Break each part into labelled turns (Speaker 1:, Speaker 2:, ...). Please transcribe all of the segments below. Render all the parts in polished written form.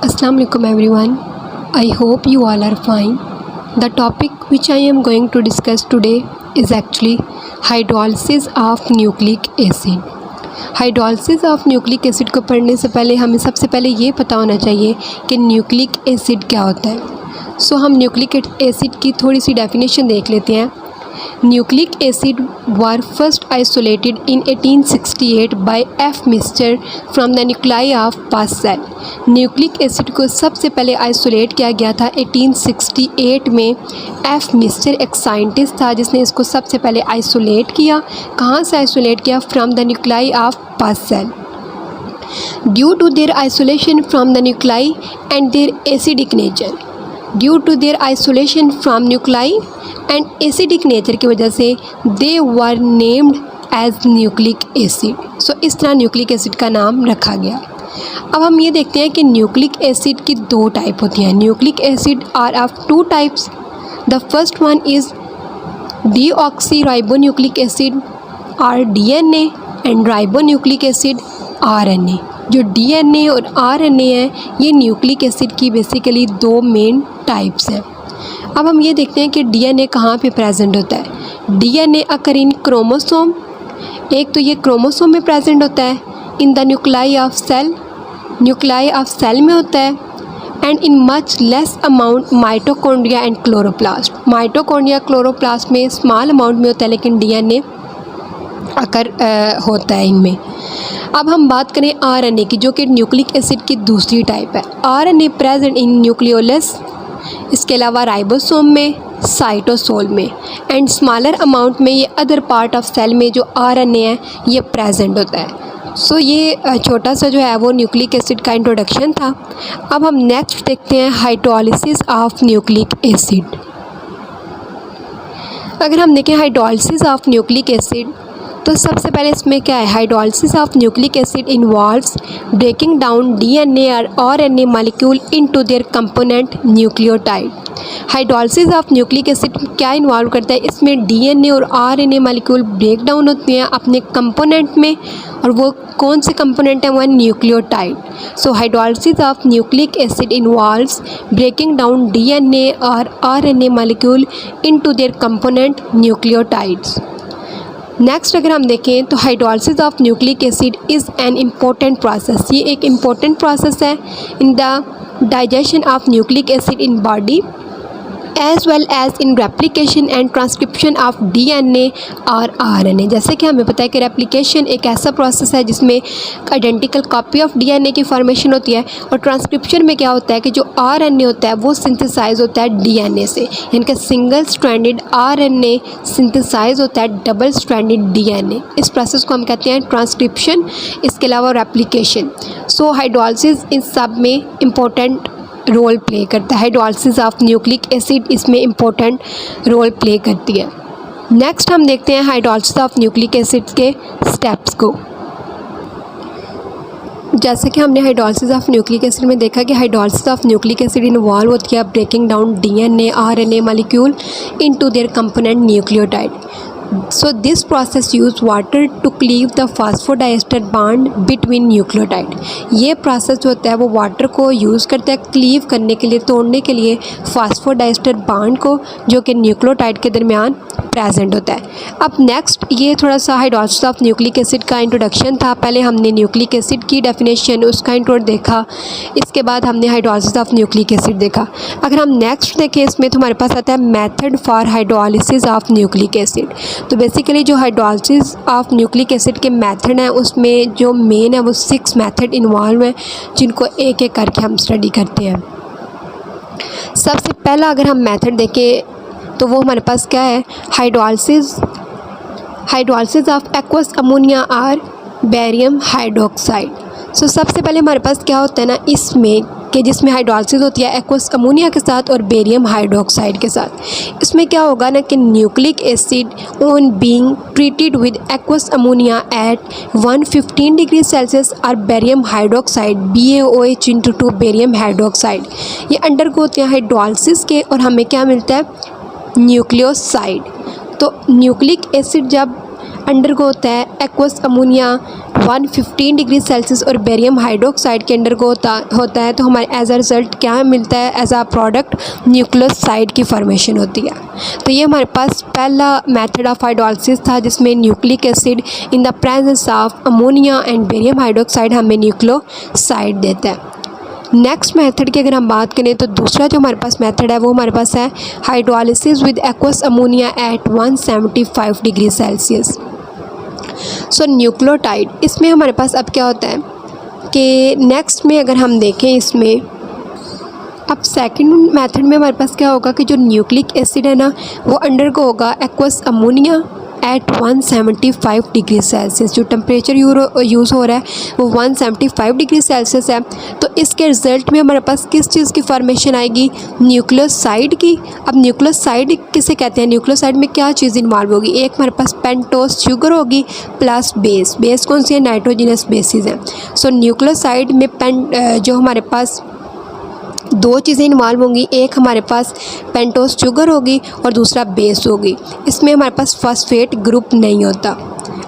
Speaker 1: Assalamu alaikum everyone. I hope you all are fine. The topic which I am going to discuss today is actually hydrolysis of nucleic acid. Hydrolysis of nucleic acid को पढ़ने से पहले हमें सबसे पहले ये पता होना चाहिए कि न्यूक्लिक एसिड क्या होता है। हम न्यूक्लिक एसिड की थोड़ी सी डेफिनेशन देख लेते हैं। Nucleic acid were first isolated in 1868 by F Miescher from the nuclei of pus cell. Nucleic acid को सबसे पहले आइसोलेट किया गया था 1868 में। एफ मिस्टर एक साइंटिस्ट था जिसने इसको सबसे पहले आइसोलेट किया। कहाँ से आइसोलेट किया? From the nuclei of pus cell. Due to their isolation from the nuclei and their acidic nature, due to their isolation from nuclei and acidic nature की वजह से they were named as nucleic acid. So इस तरह nucleic acid का नाम रखा गया। अब हम ये देखते हैं कि न्यूक्लिक एसिड की दो टाइप होती हैं। Nucleic acid are of two types. The first one is deoxyribonucleic acid or DNA and ribonucleic acid RNA. जो डीएनए और आरएनए है ये न्यूक्लिक एसिड की बेसिकली दो मेन टाइप्स हैं। अब हम ये देखते हैं कि डीएनए कहाँ पे प्रेजेंट होता है। डीएनए अकर इन क्रोमोसोम, एक तो ये क्रोमोसोम में प्रेजेंट होता है। In the nuclei of cell, nuclei of cell में होता है। And in much less amount mitochondria and chloroplast, mitochondria chloroplast में स्मॉल अमाउंट में होता है, लेकिन डीएनए अकर होता है इनमें। अब हम बात करें आरएनए की, जो कि न्यूक्लिक एसिड की दूसरी टाइप है। आरएनए प्रेजेंट इन न्यूक्लियोलस, इसके अलावा राइबोसोम में, साइटोसोल में, एंड स्मॉलर अमाउंट में ये अदर पार्ट ऑफ सेल में जो आरएनए है ये प्रेजेंट होता है। सो ये छोटा सा जो है वो न्यूक्लिक एसिड का इंट्रोडक्शन था। अब हम नेक्स्ट देखते हैं हाइड्रोलिसिस ऑफ न्यूक्लिक एसिड। अगर हम देखें हाइड्रोलिसिस ऑफ न्यूक्लिक एसिड तो सबसे पहले इसमें क्या है? Hydrolysis of nucleic acid involves breaking down DNA और RNA molecule into their component nucleotide. Hydrolysis of nucleic acid क्या इन्वॉल्व करता है? इसमें डीएनए और आरएनए मॉलिक्यूल ब्रेक डाउन होते हैं अपने कंपोनेंट में, और वो कौन से कंपोनेंट हैं? वो nucleotide. So hydrolysis of nucleic acid involves breaking down DNA और RNA molecule into their component nucleotides. Next अगर हम देखें तो hydrolysis of nucleic acid is an important process. ये एक इम्पोर्टेंट प्रोसेस है in the digestion of nucleic acid in body as well as in replication and transcription of DNA और RNA. जैसे कि हमें पता है कि रेप्लिकेशन एक ऐसा प्रोसेस है जिसमें आइडेंटिकल कॉपी ऑफ डीएनए की फॉर्मेशन होती है, और ट्रांसक्रिप्शन में क्या होता है कि जो आरएनए होता है वो सिंथेसाइज होता है डीएनए से, यानी कि सिंगल स्ट्रैंडेड आरएनए सिंथेसाइज होता है डबल स्ट्रैंडेड डीएनए। इस प्रोसेस को हम कहते हैं ट्रांसक्रिप्शन, इसके अलावा रेप्लिकेशन। सो हाइड्रोलिसिस इन सब में इम्पोर्टेंट रोल प्ले करता है। हाइड्रोलिसिस ऑफ न्यूक्लिक एसिड इसमें इम्पोर्टेंट रोल प्ले करती है। नेक्स्ट हम देखते हैं हाइड्रोलिसिस ऑफ न्यूक्लिक एसिड के स्टेप्स को। जैसे कि हमने हाइड्रोलिसिस ऑफ न्यूक्लिक एसिड में देखा कि hydrolysis of nucleic acid involve होती है breaking down DNA RNA molecule into their component nucleotide. So this process use water to cleave the phosphodiester bond between nucleotide। ये प्रोसेस जो होता है वो वाटर को यूज़ करता है क्लीव करने के लिए, तोड़ने के लिए फास्फोडाइस्टर बॉन्ड को, जो कि न्यूक्लियोटाइड के दरमियान प्रेजेंट होता है। अब नेक्स्ट ये थोड़ा सा हाइड्रोलिसिस ऑफ न्यूक्लिक एसिड का इंट्रोडक्शन था। पहले हमने न्यूक्लिक एसिड की डेफिनेशन उसका इंट्रोड देखा, इसके बाद हमने हाइड्रोलिसिस ऑफ न्यूक्लिक एसिड देखा। अगर हम नेक्स्ट देखें इसमें तो हमारे पास आता है method for hydrolysis of nucleic acid. तो बेसिकली जो हाइड्रोलिसिस ऑफ न्यूक्लिक एसिड के मेथड हैं उसमें जो मेन है वो 6 मेथड इन्वॉल्व हैं, जिनको एक एक करके हम स्टडी करते हैं। सबसे पहला अगर हम मेथड देखें तो वो हमारे पास क्या है? हाइड्रोलिसिस ऑफ एक्वस अमोनिया और बेरियम हाइड्रोक्साइड। सो सबसे पहले हमारे पास क्या होता है ना इसमें कि जिसमें हाइड्रोलिसिस होती है एक्वस अमोनिया के साथ और बेरियम हाइड्रोक्साइड के साथ। इसमें क्या होगा ना कि nucleic acid on being treated with aqueous ammonia at 115 degree Celsius और barium hydroxide BaOH into 2 barium hydroxide, ये अंडरगो होते हैं हाइड्रोलिसिस के, और हमें क्या मिलता है? न्यूक्लियोसाइड। तो न्यूक्लिक एसिड जब अंडरगो होता है एक्वस अमोनिया 115 डिग्री सेल्सियस और बेरियम हाइड्रोक्साइड के अंडरगो होता है, तो हमारे एज अ रिज़ल्ट क्या मिलता है, एज अ प्रोडक्ट न्यूक्लियोसाइड की फॉर्मेशन होती है। तो ये हमारे पास पहला मेथड ऑफ हाइड्रोलिसिस था जिसमें nucleic acid in the presence of ammonia and barium hydroxide हमें न्यूक्लियोसाइड देता है। नेक्स्ट मेथड की अगर हम बात करें तो दूसरा जो हमारे पास मेथड है वो हमारे पास है hydrolysis with aqueous ammonia at 175 degree Celsius. So nucleotide, इसमें हमारे पास अब क्या होता है कि नेक्स्ट में अगर हम देखें इसमें अब सेकंड मेथड में हमारे पास क्या होगा कि जो न्यूक्लिक एसिड है ना वो अंडरगो होगा aqueous ammonia at 175 degree Celsius. जो टेम्परेचर यूज़ हो रहा है वो 175 डिग्री सेल्सियस है। तो इसके रिज़ल्ट में हमारे पास किस चीज़ की फॉर्मेशन आएगी, न्यूक्लियोसाइड की। अब न्यूक्लियोसाइड किसे कहते हैं, न्यूक्लियोसाइड में क्या चीज़ इन्वॉल्व होगी, एक हमारे पास पेंटोस शुगर होगी प्लस बेस कौन सी है, नाइट्रोजनस बेसिस है। सो न्यूक्लियोसाइड में जो हमारे पास दो चीज़ें इन्वॉल्व होंगी, एक हमारे पास पेंटोस शुगर होगी और दूसरा बेस होगी। इसमें हमारे पास फॉस्फेट ग्रुप नहीं होता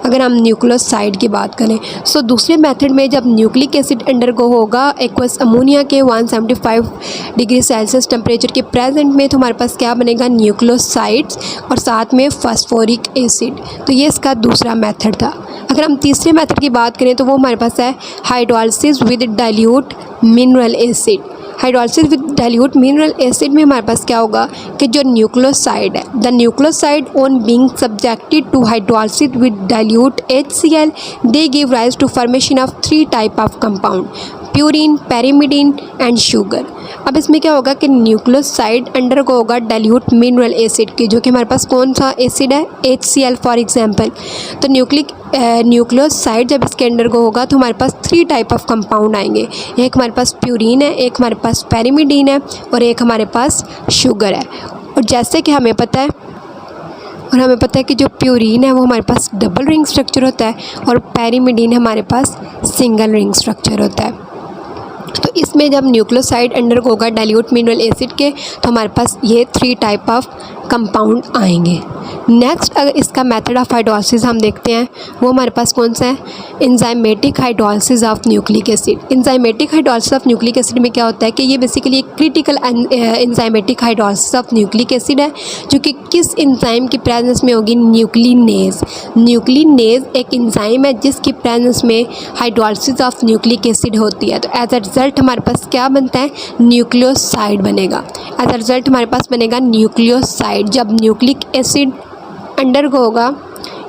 Speaker 1: अगर हम न्यूक्लियोसाइड की बात करें। सो दूसरे मेथड में जब न्यूक्लिक एसिड अंडरगो होगा एक्वस अमोनिया के 175 डिग्री सेल्सियस टेम्परेचर के प्रेजेंट में, तो हमारे पास क्या बनेगा, न्यूक्लियोसाइड्स और साथ में फास्फोरिक एसिड। तो ये इसका दूसरा मेथड था। अगर हम तीसरे मेथड की बात करें तो वो हमारे पास है hydrolysis with dilute mineral acid. Hydrolysis with dilute mineral acid में हमारे पास क्या होगा कि जो न्यूक्लियोसाइड है, the nucleoside on being subjected to hydrolysis with dilute HCl they give rise to formation of 3 type of compound, purine, pyrimidine and sugar. अब इसमें क्या होगा कि न्यूक्लियोसाइड अंडरगो होगा डाइल्यूट मिनरल एसिड की, जो कि हमारे पास कौन सा एसिड है, HCl फॉर एग्जांपल। तो न्यूक्लियोसाइड जब इसके अंडरगो होगा तो हमारे पास 3 टाइप ऑफ कंपाउंड आएंगे, एक हमारे पास प्यूरिन है, एक हमारे पास पैरिमिडीन है और एक हमारे पास शुगर है। और जैसे कि हमें पता है कि जो प्यूरिन है वो हमारे पास डबल रिंग स्ट्रक्चर होता है और पैरिमिडीन हमारे पास सिंगल रिंग स्ट्रक्चर होता है। तो इसमें जब न्यूक्लियोसाइड अंडरगो होगा डाइल्यूट मिनरल एसिड के, तो हमारे पास ये 3 टाइप ऑफ कंपाउंड आएंगे। नेक्स्ट अगर इसका मेथड ऑफ हाइड्रोलिसिस हम देखते हैं वो हमारे पास कौन सा है, enzymatic hydrolysis of nucleic acid. Enzymatic hydrolysis of nucleic acid में क्या होता है कि ये बेसिकली एक critical enzymatic hydrolysis of nucleic acid है, जो कि किस एंजाइम की प्रेजेंस में होगी, न्यूक्लिनेज। न्यूक्लिनेज एक एंजाइम है जिसकी प्रेजेंस में हाइड्रोलिसिस ऑफ न्यूक्लिक एसिड होती है। तो एज अ रिज़ल्ट हमारे पास क्या बनता है, न्यूक्लियोसाइड बनेगा। एज अ रिज़ल्ट हमारे पास बनेगा न्यूक्लियोसाइड जब न्यूक्लिक एसिड अंडरगो होगा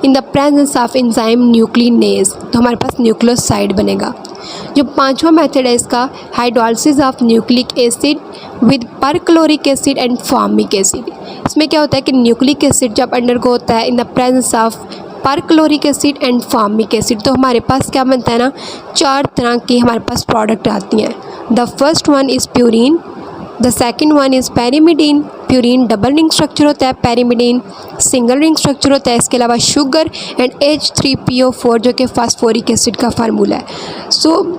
Speaker 1: in the presence of enzyme nuclease, तो हमारे पास न्यूक्लियोसाइड बनेगा। जो पांचवा मेथड है इसका, hydrolysis of nucleic acid with perchloric acid and formic acid. इसमें क्या होता है कि न्यूक्लिक एसिड जब अंडरगो होता है in the presence of perchloric acid and formic acid, तो हमारे पास क्या बनता है ना, 4 तरह की हमारे पास प्रोडक्ट आती हैं। The first one is purine, the second one is pyrimidine. Purine double ring structure होता है, पैरिमिडीन सिंगल रिंग स्ट्रक्चर होता है। इसके अलावा शुगर एंड H3PO4 जो कि फास्फोरिक एसिड का फार्मूला है। सो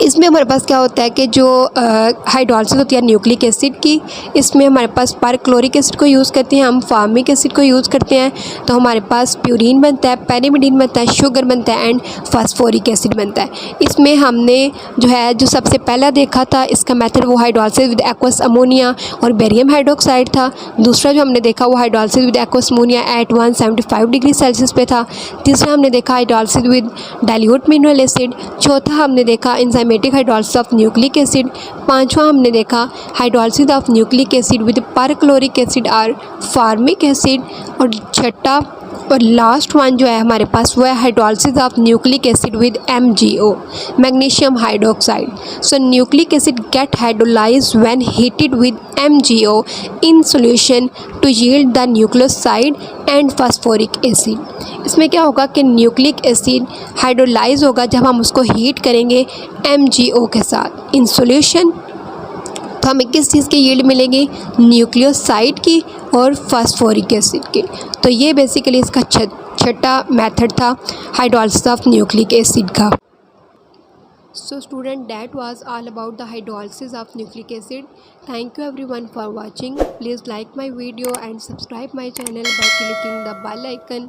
Speaker 1: इसमें हमारे पास क्या होता है कि जो हाइड्रोलिसिस होती है न्यूक्लिक एसिड की, इसमें हमारे पास परक्लोरिक एसिड को यूज़ करते हैं, हम फॉर्मिक एसिड को यूज़ करते हैं, तो हमारे पास प्यूरिन बनता है, पैरिमिडीन बनता है, शुगर बनता है एंड फास्फोरिक एसिड बनता है। इसमें हमने जो सबसे पहला देखा था इसका मेथड वो हाइड्रोलिसिस विद एक्वस अमोनिया और बेरियम हाइड्रोक्साइड था। दूसरा जो हमने देखा वो hydrolysis with aqueous ammonia at 175 degree Celsius पे था। तीसरा हमने देखा hydrolysis with dilute mineral acid. चौथा हमने देखा enzymatic hydrolysis of nucleic acid. पांचवा हमने देखा hydrolysis of nucleic acid with perchloric acid और फॉर्मिक एसिड। और छठा और लास्ट वन जो है हमारे पास वो है hydrolysis of nucleic acid with MgO, magnesium hydroxide. So nucleic acid get hydrolysed when heated with MgO in solution to yield the nucleoside and phosphoric acid. इसमें क्या होगा कि न्यूक्लिक एसिड हाइड्रोलाइज होगा जब हम उसको हीट करेंगे MgO के साथ इन सॉल्यूशन, तो हमें किस चीज़ की यील्ड मिलेगी, न्यूक्लियोसाइड की और फास्फोरिक एसिड की। तो ये बेसिकली इसका छठा मेथड था हाइड्रोलिसिस ऑफ न्यूक्लिक एसिड का। So student, that was all about the hydrolysis of nucleic acid. Thank you everyone for watching. Please like my video and subscribe my channel by clicking the bell icon.